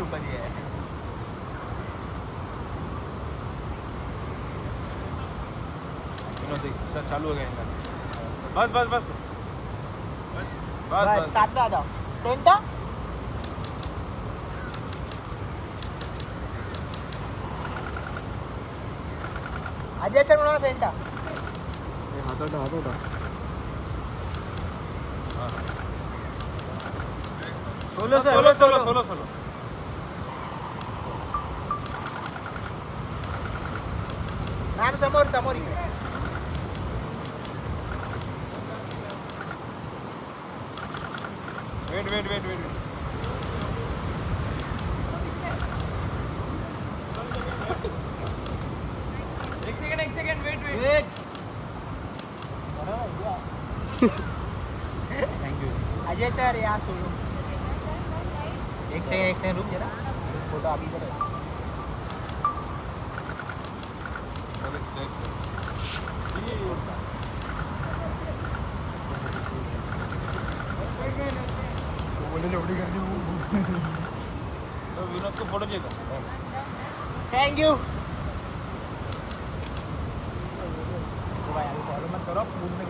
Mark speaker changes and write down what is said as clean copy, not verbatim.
Speaker 1: ऊपर ही है। सर चालू हो गया इनका। बस बस बस बस बस
Speaker 2: साथ में आ जाओ। सेंटा अजय सर म्हणा सेंटा
Speaker 3: हातोटा
Speaker 1: solo solo solo solo solo
Speaker 2: ma'am समोर समोर इकडे
Speaker 1: वेट वेट वेट वेट एक second wait wait
Speaker 2: thank you Ajay sir यहाँ सोलो एक सेकंड रुक जरा फोटो अभी करो
Speaker 1: विनोद को फोटो चाहिए था।
Speaker 2: थैंक यू भाई अभी फॉलो मत करो पूल में